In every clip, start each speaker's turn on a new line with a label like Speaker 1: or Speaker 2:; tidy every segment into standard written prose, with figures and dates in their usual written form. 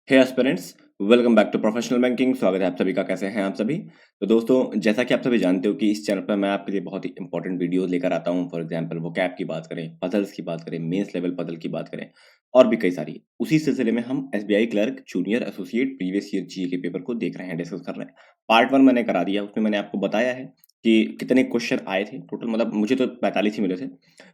Speaker 1: Hey aspirants, welcome back to professional banking. स्वागत है आप सभी का। कैसे हैं आप सभी? तो दोस्तों, जैसा कि आप सभी जानते हो कि इस चैनल पर मैं आपके लिए बहुत ही इंपॉर्टेंट वीडियोस लेकर आता हूं। फॉर एग्जांपल वोकैब की बात करें, पजल्स की बात करें, मेंस लेवल पजल की बात करें और भी कई सारी। उसी सिलसिले में हम SBI clerk junior associate previous year GA के पेपर को देख रहे हैं, डिस्कस कर रहे हैं। पार्ट 1 मैंने करा दिया, उसमें मैंने आपको बताया है कि कितने क्वेश्चन आए थे टोटल। मतलब मुझे तो 45 ही मिले थे।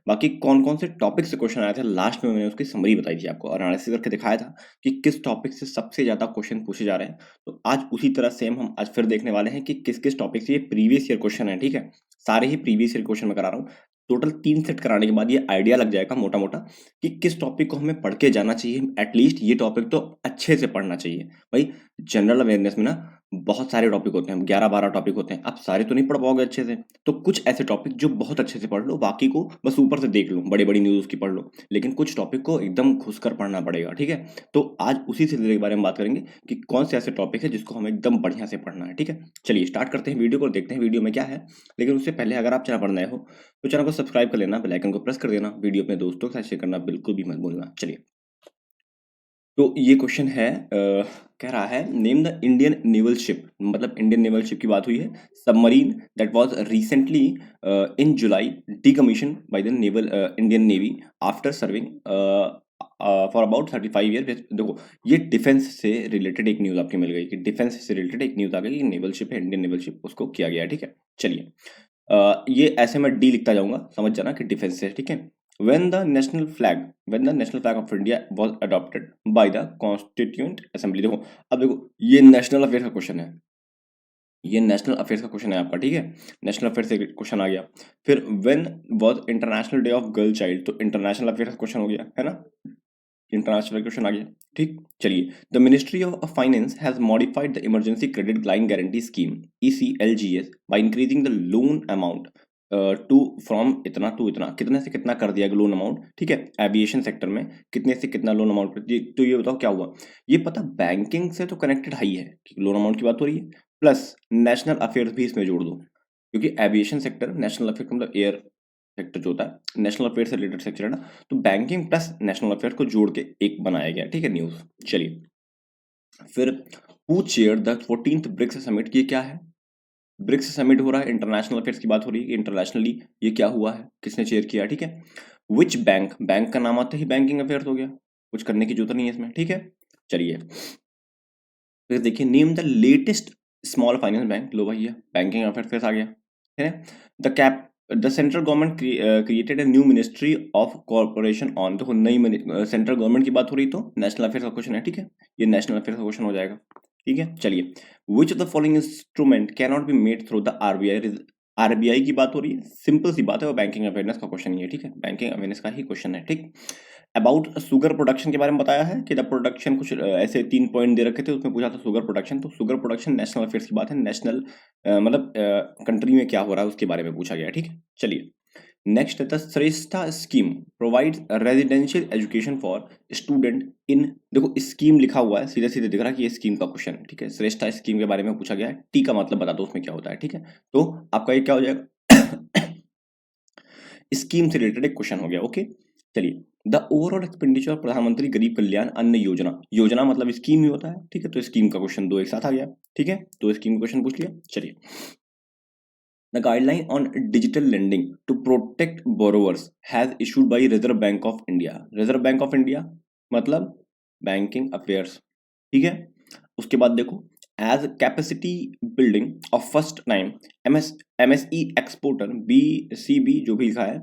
Speaker 1: बाकी कौन-कौन से टॉपिक से क्वेश्चन आए थे लास्ट में मैंने उसकी समरी बताई थी आपको और एनालिसिस करके दिखाया था कि किस टॉपिक से सबसे ज़्यादा क्वेश्चन पूछे जा रहे हैं। तो आज उसी तरह सेम हम आज फिर देखने वाले हैं कि किस-किस टॉपिक से ये प्रीवियस ईयर क्वेश्चन है, ठीक है? सारे ही प्रीवियस ईयर क्वेश्चन मैं करा रहा हूँ। टोटल 3 सेट कराने के बाद ये आइडिया लग जाएगा मोटा-मोटा कि किस टॉपिक को हमें पढ़ के जाना चाहिए। एटलीस्ट ये टॉपिक तो अच्छे से पढ़ना चाहिए। भाई जनरल अवेयरनेस में ना बहुत सारे टॉपिक होते हैं, 11-12 टॉपिक होते हैं। आप सारे तो नहीं पढ़ पाओगे अच्छे से। तो कुछ ऐसे टॉपिक जो बहुत अच्छे से पढ़ लो, बाकी को बस ऊपर से देख लो, बड़ी-बड़ी न्यूज़ की पढ़ लो। लेकिन कुछ टॉपिक को एकदम घुसकर पढ़ना पड़ेगा, ठीक है? तो आज उसी सिलसिले के बारे में बात करेंगे कि कौन से ऐसे टॉपिक है जिसको हमें एकदम बढ़िया से पढ़ना है, ठीक है? चलिए स्टार्ट करते हैं वीडियो को और देखते हैं वीडियो में क्या है। लेकिन उससे पहले अगर आप चैनल पर नए हो तो चैनल को सब्सक्राइब कर लेना, बेल आइकन को प्रेस कर देना, वीडियो अपने दोस्तों के साथ शेयर करना बिल्कुल भी मत भूलना। चलिए, तो ये क्वेश्चन है, कह रहा है name the Indian naval ship. मतलब इंडियन नेवल शिप की बात हुई है। Submarine that was recently in July decommission by the naval Indian navy after serving for about 35 year. देखो, ये डिफेंस से रिलेटेड एक न्यूज़ आपकी मिल गई कि डिफेंस से रिलेटेड एक न्यूज़ आ गई कि नेवल शिप है, इंडियन नेवल शिप, उसको किया गया है, ठीक है? चलिए, ये ऐसे मैं डी लिखता जाऊंगा, समझ जाना कि डिफेंस से, ठीक है? when the national flag when the national flag of India was adopted by the Constituent Assembly। देखो, अब देखो, ये नेशनल अफेयर का क्वेश्चन है। ये नेशनल अफेयर्स का क्वेश्चन है आपका, ठीक है? नेशनल अफेयर से क्वेश्चन आ गया। फिर when was international day of girl child, तो इंटरनेशनल अफेयर का क्वेश्चन हो गया, है ना? इंटरनेशनल क्वेश्चन आ गया, ठीक? चलिए, the ministry of finance has modified the emergency credit line guarantee scheme ECLGS by increasing the loan amount to from इतना टू इतना। कितने से कितना कर दिया लोन अमाउंट, ठीक है? एविएशन सेक्टर में कितने से कितना लोन अमाउंट। तो ये बताओ क्या हुआ। ये पता बैंकिंग से तो कनेक्टेड है ही है कि लोन अमाउंट की बात हो रही है, प्लस नेशनल अफेयर्स भी इसमें जोड़ दो, क्योंकि एविएशन सेक्टर नेशनल अफेयर मतलब एयर सेक्टर जो होता है, नेशनल अफेयर से रिलेटेड सेक्टर है ना। तो बैंकिंग प्लस नेशनल अफेयर को जोड़ के एक बनाया गया, ठीक है, न्यूज। चलिए, फिर who chair the 14th BRICS summit. ये क्या है? ब्रिक्स समिट हो रहा है, इंटरनेशनल अफेयर्स की बात हो रही है कि इंटरनेशनली ये क्या हुआ है, किसने चेयर किया, ठीक है? विच बैंक, बैंक का नाम आते ही बैंकिंग अफेयर्स हो गया, कुछ करने की जरूरत नहीं है इसमें, ठीक है? चलिए, फिर देखिए, name the latest small finance bank. लो भैया, बैंकिंग अफेयर्स आ गया है। The cap the central government created a new ministry of corporation on. देखो, नई सेंट्रल गवर्नमेंट की बात हो रही तो नेशनल अफेयर्स का क्वेश्चन है, ठीक है? ये नेशनल अफेयर्स का क्वेश्चन हो जाएगा, ठीक है? चलिए, विच of the following instrument can not be made through the RBI. RBI की बात हो रही है, सिंपल सी बात है, वो बैंकिंग अवेयरनेस का क्वेश्चन ही है, ठीक है? बैंकिंग अवेयरनेस का ही क्वेश्चन है, ठीक? अबाउट शुगर प्रोडक्शन के बारे में बताया है कि द प्रोडक्शन, कुछ ऐसे 3 पॉइंट दे रखे थे, उसमें पूछा था शुगर प्रोडक्शन। तो शुगर प्रोडक्शन नेशनल अफेयर्स की बात है। नेशनल मतलब कंट्री में क्या हो रहा है उसके बारे में पूछा गया, ठीक है? चलिए, नेक्स्ट है the Shreshta scheme provides residential education for student in. देखो, स्कीम लिखा हुआ है, सीधे सीधे दिख रहा है कि ये स्कीम का क्वेश्चन है, ठीक है? श्रेष्ठा स्कीम के बारे में पूछा गया है। टी का मतलब बता दो उसमें क्या होता है, ठीक है? तो आपका ये क्या हो जाएगा? स्कीम से रिलेटेड एक क्वेश्चन हो गया, ओके? चलिए, द ओवरऑल एक्सपेंडिचर प्रधानमंत्री गरीब कल्याण अन्न योजना। योजना मतलब स्कीम ही होता है, ठीक है? तो स्कीम का क्वेश्चन दो एक साथ आ गया, ठीक है? तो स्कीम क्वेश्चन पूछ लिया। चलिए, the guideline on digital lending to protect borrowers has issued by Reserve Bank of India. Reserve Bank of India मतलब बैंकिंग अफेयर्स, ठीक है? उसके बाद देखो, as capacity building of first time MSE exporter BCB जो भी लिखा है,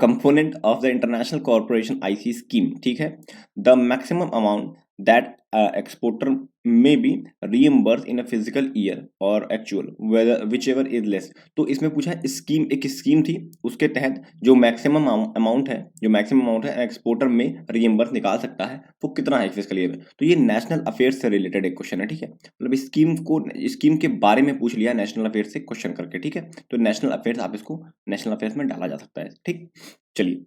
Speaker 1: component of the international corporation IC scheme, ठीक है? The maximum amount that exporter may be reimburse in a physical year और actual whether which ever is less. तो इसमें पूछा है स्कीम, एक स्कीम थी, उसके तहत जो मैक्सिमम अमाउंट है, एक्सपोर्टर में रीएम्बर्स निकाल सकता है, वो कितना है फिजिकल ईयर में। तो ये नेशनल अफेयर्स से रिलेटेड एक क्वेश्चन है, ठीक है? मतलब स्कीम के बारे में पूछ लिया नेशनल अफेयर्स से क्वेश्चन करके, ठीक है? तो नेशनल अफेयर्स, आप इसको नेशनल अफेयर्स में डाला जा सकता है, ठीक? चलिए,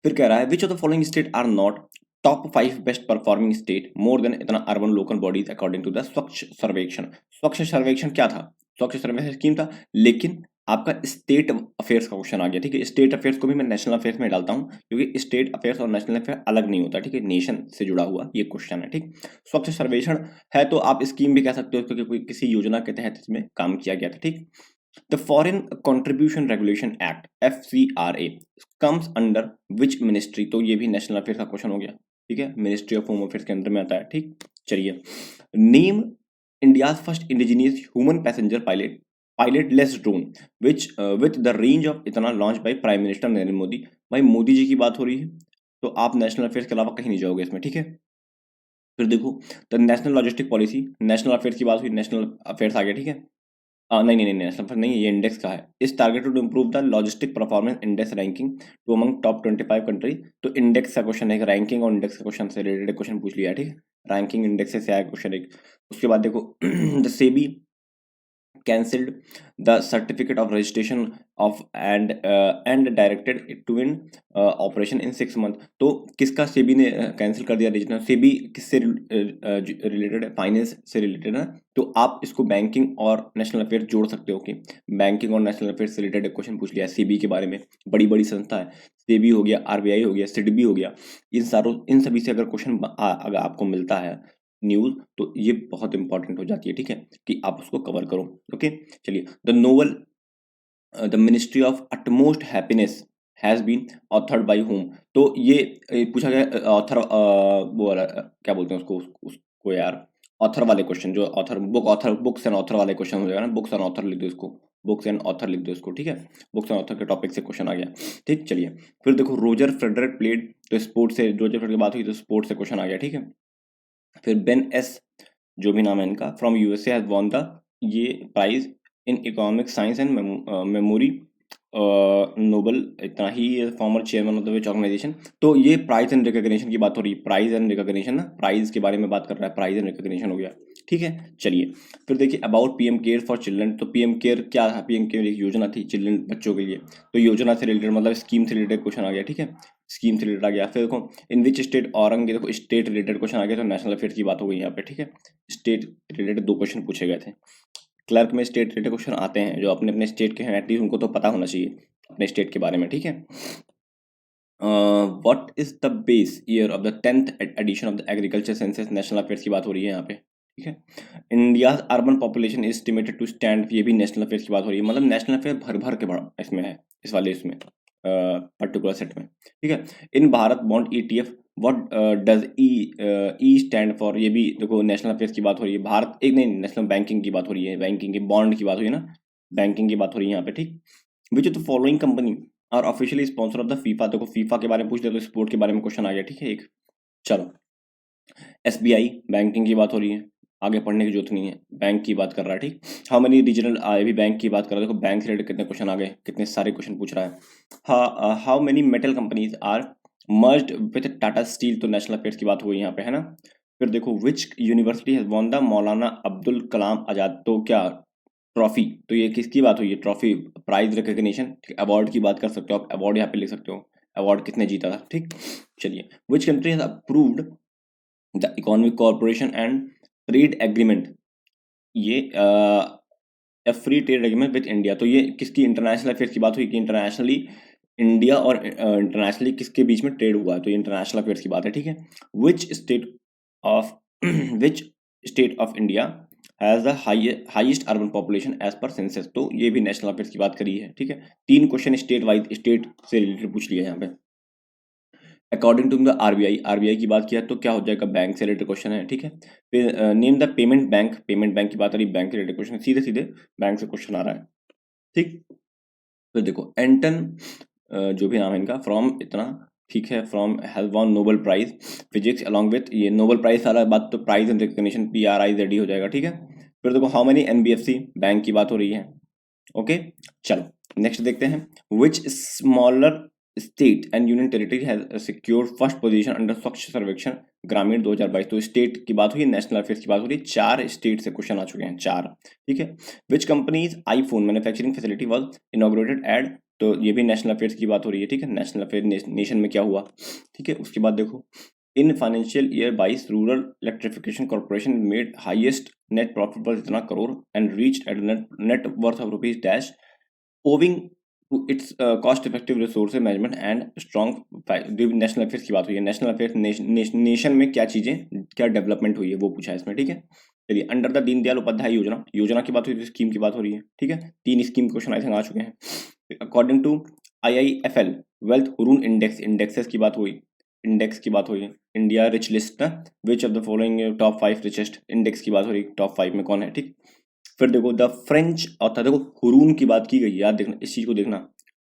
Speaker 1: फिर कह रहा है which of the following state are not top 5 best performing state more than इतना urban local bodies according to the Swachh Survekshan. स्वच्छ सर्वेक्षण क्या था? स्वच्छ सर्वेक्षण स्कीम था, लेकिन आपका स्टेट अफेयर्स का क्वेश्चन आ गया, ठीक है। स्टेट अफेयर्स को भी मैं नेशनल अफेयर्स में डालता हूँ, क्योंकि स्टेट अफेयर्स और नेशनल अफेयर अलग नहीं होता, ठीक है। नेशन से जुड़ा हुआ ये क्वेश्चन है, ठीक। स्वच्छ सर्वेक्षण है तो आप स्कीम भी कह सकते हो, क्योंकि कोई किसी योजना के तहत इसमें काम किया गया था, ठीक। The foreign contribution regulation act FCRA comes under which ministry, तो ये भी नेशनल अफेयर का क्वेश्चन हो गया, ठीक है। मिनिस्ट्री ऑफ होम अफेयर्स के अंदर में आता है, ठीक। चलिए, name India's first indigenous human passenger pilotless drone which with the range of इतना launch by prime minister Narendra Modi. भाई मोदी जी की बात हो रही है, तो आप नेशनल अफेयर्स के अलावा कहीं नहीं जाओगे इसमें, ठीक है। फिर देखो, the national logistic policy, national affairs की बात हुई, नेशनल अफेयर्स आ गया, ठीक है। नहीं नहीं नहीं, नेशनल अफेयर नहीं है, ये इंडेक्स का है। Is targeted to improve the logistic performance index ranking to among top 25 country. तो इंडेक्स का क्वेश्चन है, रैंकिंग और इंडेक्स का क्वेश्चन से रिलेटेड क्वेश्चन पूछ लिया, ठीक है। रैंकिंग इंडेक्स से आया क्वेश्चन एक। उसके बाद देखो the SEBI cancelled the certificate of registration of and directed it to in operation in 6 month। तो किसका सेबी ने कैंसिल कर दिया रजिस्ट्रेशन? सेबी किससे रिलेटेड है? फाइनेंस से रिलेटेड है। तो आप इसको बैंकिंग और नेशनल अफेयर जोड़ सकते हो कि बैंकिंग और नेशनल अफेयर से रिलेटेड क्वेश्चन पूछ लिया सेबी के बारे में। बड़ी बड़ी संस्था है, सेबी हो गया, RBI हो गया, सिडबी हो गया, इन सभी से अगर क्वेश्चन अगर आपको मिलता है न्यूज, तो ये बहुत इंपॉर्टेंट हो जाती है, ठीक है, कि आप उसको कवर करो। ओके, चलिए, the novel the ministry of utmost happiness has been authored by whom. तो ये पूछा गया ऑथर, वो वाला क्या बोलते हैं उसको यार, ऑथर वाले क्वेश्चन, जो ऑथर बुक्स एंड ऑथर वाले क्वेश्चन हो जाएगा ना, बुक्स एंड ऑथर लिख दो इसको, बुक्स एंड ऑथर लिख दो इसको, ठीक है। बुक्स एंड ऑथर के टॉपिक से क्वेश्चन आ गया, ठीक। चलिए, फिर देखो, रोजर फेडरर प्लेड, तो स्पोर्ट्स से, रोजर फेडरर की बात हुई तो स्पोर्ट्स से क्वेश्चन आ गया, ठीक है। फिर बेन एस, जो भी नाम है इनका, from USA has won the ये prize in economic science and memory Nobel, इतना ही, former chairman of the which organisation. तो ये प्राइज एंड रिकॉग्निशन की बात हो रही है, प्राइज एंड रिकॉग्निशन ना, प्राइज के बारे में बात कर रहा है, प्राइज एंड रिकॉग्निशन हो गया, ठीक है। चलिए, फिर देखिए, about PM care for children. तो PM केयर क्या था? PM केयर एक योजना थी चिल्ड्रन, बच्चों के लिए। तो योजना से रिलेटेड मतलब स्कीम से रिलेटेड क्वेश्चन आ गया, ठीक है। स्कीम से रिलेटेड आ गया। फिर देखो, इन विच स्टेट औरंग, देखो स्टेट रिलेटेड क्वेश्चन आ गया, तो नेशनल अफेयर्स की बात हो गई यहाँ पे, ठीक है। स्टेट रिलेटेड 2 क्वेश्चन पूछे गए थे। क्लर्क में स्टेट रिलेटेड क्वेश्चन आते हैं, जो अपने अपने स्टेट के हैं एटलीस्ट उनको तो पता होना चाहिए अपने स्टेट के बारे में, ठीक है। What is the base year of the 10th edition of the agriculture census? National affairs की बात हो रही है यहाँ पे, ठीक है। India urban population is estimated to stand, ये भी नेशनल अफेयर्स की बात हो रही है, मतलब नेशनल अफेयर भर भर के बड़ा इसमें है, इस वाले इसमें पर्टिकुलर सेट में, ठीक है। In Bharat bond ETF, what does E stand for? ये भी देखो नेशनल अफेयर्स की बात हो रही है। भारत एक, नहीं, नेशनल बैंकिंग की बात हो रही है, बैंकिंग की बॉन्ड की बात हो रही है ना, बैंकिंग की बात हो रही है यहाँ पे, ठीक। Which of the following company are officially sponsor of the FIFA? देखो फीफा के बारे में पूछ लिया तो स्पोर्ट के बारे में क्वेश्चन आ गया, ठीक है एक। चलो, SBI बैंकिंग की बात हो रही है, आगे पढ़ने की जरूरत नहीं है, बैंक की बात कर रहा है, ठीक। हाउ मेनी रीजनल, भी बैंक की बात कर रहा है, देखो बैंक से रिलेटेड कितने क्वेश्चन आ गए, कितने सारे क्वेश्चन पूछ रहा है। How many metal companies are merged with Tata Steel? तो नेशनल अफेयर्स की बात हुई यहाँ पे, है ना। फिर देखो, which university has won the Maulana Abdul Kalam Azad, तो क्या ट्रॉफी? तो ये किसकी बात हुई है? ट्रॉफी, प्राइज रिकॉग्निशन, अवार्ड की बात कर सकते हो आप, अवार्ड यहाँ पे लिख सकते हो, अवार्ड किसने जीता था, ठीक। चलिए, which country has approved the economic corporation and trade agreement? ये free trade agreement with India. तो ये किसकी इंटरनेशनल अफेयर्स की बात हुई कि इंटरनेशनली इंडिया और इंटरनेशनली किसके बीच में ट्रेड हुआ है? तो ये इंटरनेशनल अफेयर्स की बात है, ठीक है। Which state of which state of India has the highest urban population as per census? तो ये भी नेशनल अफेयर्स की बात करी है, ठीक है। 3 क्वेश्चन स्टेट वाइज, स्टेट से रिलेटेड पूछ लिया यहाँ पे। अकॉर्डिंग टू द RBI की बात किया तो क्या हो जाएगा? बैंक से रिलेटेड क्वेश्चन है, ठीक है। फिर नेम द पेमेंट बैंक की बात आ रही, बैंक से रिलेटेड क्वेश्चन, सीधे सीधे बैंक से क्वेश्चन आ रहा है, ठीक। फिर देखो, एंटन, जो भी नाम है इनका, फ्रॉम इतना, ठीक है, from has won Nobel prize physics along with, ये नोबेल प्राइज सारा बात, तो प्राइज एंड रिकॉग्निशन PRIZ हो जाएगा, ठीक है। फिर देखो, हाउ मेनी NBFC, बैंक की बात हो रही है, ओके। चलो नेक्स्ट देखते हैं, which smaller state and union territory has secured first position under Swachh Survekshan ग्रामीण 2022? तो स्टेट की बात हुई, नेशनल अफेयर्स की बात हो रही है, 4 स्टेट से क्वेश्चन आ चुके हैं, 4, ठीक है। Which companies iPhone manufacturing facility was inaugurated at? तो ये भी नेशनल अफेयर्स की बात हो रही है, ठीक है। नेशनल अफेयर नेशन में क्या हुआ, ठीक है। उसके बाद देखो, in financial year 22 rural electrification corporation made highest net profit पर इतना crore and reach at net worth of rupees dash owing to its cost effective resource management and strong national affairs की बात हुई है, नेशनल अफेयर्स नेशन में क्या चीजें क्या डेवलपमेंट हुई है वो पूछा है इसमें, ठीक है। चलिए, अंडर द दीनदयाल उपाध्याय योजना, योजना की बात हुई, स्कीम की बात हो रही है, ठीक है। 3 स्कीम क्वेश्चन आई थिंक आ चुके हैं। According to IIFL wealth Hurun index, indexes की बात हुई, इंडेक्स की बात हुई है। इंडिया रिच लिस्ट ना, विच of the following top 5 richest, index की बात हो रही, टॉप 5 में कौन है, ठीक। फिर देखो द फ्रेंच ऑथर, देखो हुरून की बात की गई, याद देखना इस चीज को देखना,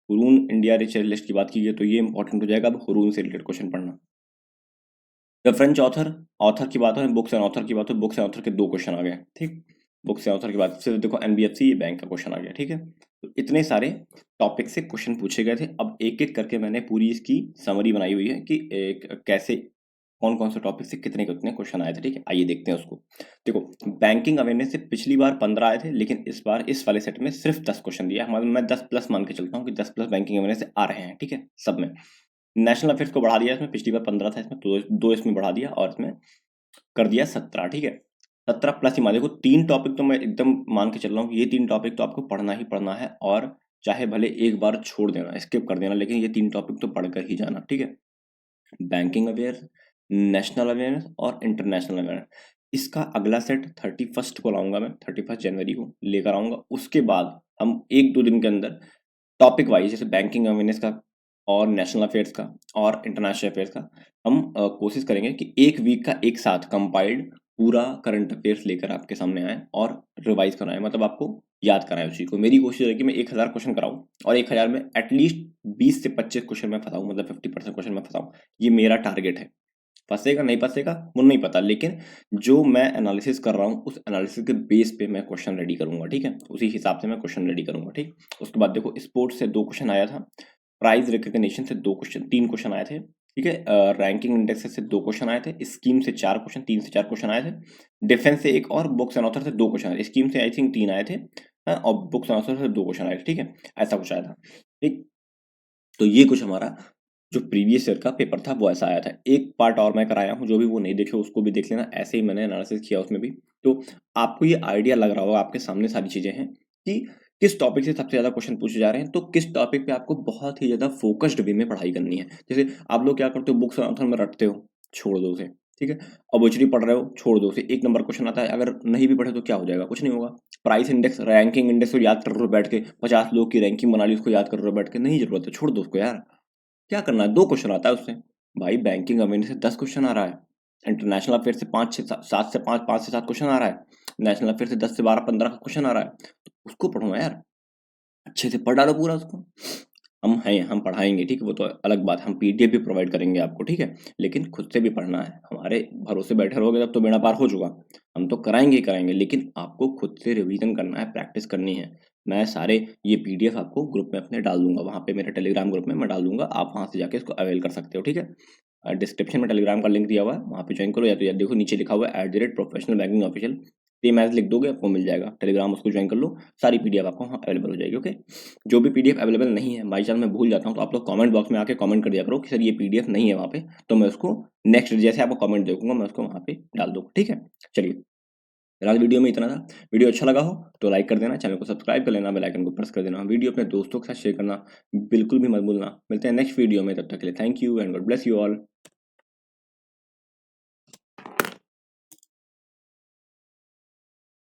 Speaker 1: हुरून इंडिया रिच लिस्ट की बात की गई तो ये इंपॉर्टेंट हो जाएगा। अब हुरून से रिलेटेड क्वेश्चन पढ़ना। द फ्रेंच ऑथर, ऑथर की बात हो, बुक्स एंड ऑथर की बात हो, बुक्स एंड ऑथर के 2 क्वेश्चन आ गए, ठीक। बुक्स एंड ऑथर की बात, फिर देखो NBFC बैंक का क्वेश्चन आ गया, ठीक है। तो इतने सारे टॉपिक से क्वेश्चन पूछे गए थे। अब एक एक करके मैंने पूरी इसकी समरी बनाई हुई है कि एक कैसे कौन कौन से टॉपिक से कितने कितने क्वेश्चन आए थे, ठीक है। आइए देखते हैं उसको। देखो, बैंकिंग अवेयरनेस से पिछली बार 15 आए थे, लेकिन इस बार इस वाले सेट में सिर्फ 10 क्वेश्चन दिया है। मैं 10 प्लस मान के चलता हूँ कि 10 प्लस बैंकिंग अवेयरनेस से आ रहे हैं, ठीक है, सब में। नेशनल अफेयर्स को बढ़ा दिया इसमें, पिछली बार 15 था, इसमें दो इसमें बढ़ा दिया और इसमें कर दिया 17, ठीक है। 17 प्लस ही मान, देखो 3 टॉपिक तो मैं एकदम मान के चल रहा हूँ, ये 3 टॉपिक तो आपको पढ़ना ही पढ़ना है, और चाहे भले एक बार छोड़ देना, स्किप कर देना, लेकिन ये 3 टॉपिक तो पढ़कर ही जाना, ठीक है। बैंकिंग अवेयर, नेशनल अवेयरनेस और इंटरनेशनल अवेयरनेस। इसका अगला सेट 31 को लाऊंगा मैं, 31 जनवरी को लेकर आऊंगा। उसके बाद हम 1-2 दिन के अंदर टॉपिक वाइज, जैसे बैंकिंग अवेयरनेस का और नेशनल अफेयर्स का और इंटरनेशनल अफेयर्स का, हम कोशिश करेंगे कि एक वीक का एक साथ कंपाइल्ड पूरा करंट अफेयर्स लेकर आपके सामने आए और रिवाइज कराएं, मतलब आपको याद कराएं उस चीज को। मेरी कोशिश है कि मैं 1000 क्वेश्चन कराऊं और 1000 में एटलीस्ट 20 से 25 क्वेश्चन में फंसाऊं, मतलब 50% क्वेश्चन में फंसाऊं। ये मेरा टारगेट है। फंसेगा नहीं फंसेगा वो नहीं पता, लेकिन जो मैं एनालिसिस कर रहा हूँ उस एनालिसिस के बेस पे मैं क्वेश्चन रेडी करूंगा, ठीक है। उसी हिसाब से मैं क्वेश्चन रेडी करूंगा, ठीक। उसके बाद देखो, स्पोर्ट्स से 2 क्वेश्चन आया था, प्राइज रिकग्निशन से 2 क्वेश्चन, 3 क्वेश्चन आए थे, ठीक है। रैंकिंग इंडेक्स से 2 क्वेश्चन आए थे, स्कीम से 4 क्वेश्चन, 3 से 4 क्वेश्चन आए थे, डिफेंस से 1 और बुक्स एंड ऑथर से 2 क्वेश्चन आए, स्कीम से आई थिंक 3 आए थे, हाँ, और बुक्स एंड ऑथर से 2 क्वेश्चन आए थे, ठीक है। ऐसा कुछ आया था, ठीक। तो ये कुछ हमारा जो प्रीवियस ईयर का पेपर था वो ऐसा आया था। एक पार्ट और मैं कराया हूँ, जो भी वो नहीं देखे उसको भी देख लेना, ऐसे ही मैंने एनालिसिस किया उसमें भी। तो आपको ये आइडिया लग रहा होगा, आपके सामने सारी चीजें हैं कि किस टॉपिक से सबसे ज्यादा क्वेश्चन पूछे जा रहे हैं, तो किस टॉपिक पे आपको बहुत ही ज्यादा फोकस्ड वे में पढ़ाई करनी है। जैसे आप लोग क्या करते हो, बुक्स ऑथर में रटते हो, छोड़ दो उसे, ठीक है। ऑब्वियसली पढ़ रहे हो, छोड़ दो उसे, 1 नंबर क्वेश्चन आता है, अगर नहीं भी पढ़े तो क्या हो जाएगा, कुछ नहीं होगा। प्राइस इंडेक्स, रैंकिंग इंडेक्स को याद कर रहे हो बैठ के, 50 लोग की रैंकिंग बना ली, उसको याद कर रहे हो बैठ के, नहीं जरूरत है, छोड़ दो उसको यार। क्या करना है, 2 क्वेश्चन आता है उससे। भाई बैंकिंग अवेयरनेस से 10 क्वेश्चन आ रहा है, इंटरनेशनल अफेयर से 5 से 7 से 5 से 7 क्वेश्चन आ रहा है, नेशनल अफेयर से 10 से 12 15 का क्वेश्चन आ रहा है, तो उसको पढ़ो ना यार, अच्छे से पढ़ डालो पूरा उसको। हम हैं, हम पढ़ाएंगे, ठीक है, वो तो अलग बात, हम PDF भी प्रोवाइड करेंगे आपको, ठीक है। लेकिन खुद से भी पढ़ना है, हमारे भरोसे बैठे रहोगे तब तो बेड़ा पार हो चुका। हम तो कराएंगे ही कराएंगे, लेकिन आपको खुद से रिवीजन करना है, प्रैक्टिस करनी है। मैं सारे ये PDF आपको ग्रुप में अपने डाल दूंगा, वहाँ पे मेरे टेलीग्राम ग्रुप में मैं डाल दूंगा, आप वहाँ से जाके इसको अवेल कर सकते हो, ठीक है। डिस्क्रिप्शन में टेलीग्राम का लिंक दिया हुआ है, वहाँ पे ज्वाइन करो, या तो यार देखो नीचे लिखा हुआ है @professional banking official, same as लिख दोगे आपको मिल जाएगा टेलीग्राम, उसको ज्वाइन कर लो, सारी PDF आपको वहाँ अवेलेबल हो जाएगी, ओके। जो भी PDF अवेलेबल नहीं है, बाई चांस मैं भूल जाता हूँ, तो आप लोग कमेंट बॉक्स में आके कमेंट कर दिया करो कि सर ये PDF नहीं है वहाँ पे, तो मैं उसको नेक्स्ट जैसे आपको कमेंट देखूंगा मैं उसको वहाँ पे डाल दूँगा, ठीक है। चलिए, फिलहाल वीडियो में इतना था। वीडियो अच्छा लगा हो तो लाइक कर देना, चैनल को सब्सक्राइब कर लेना, बेल आइकन को प्रेस कर देना, वीडियो अपने दोस्तों के साथ शेयर करना बिल्कुल भी मत भूलना। मिलते हैं नेक्स्ट वीडियो में, तब तक के लिए thank you and God bless you all.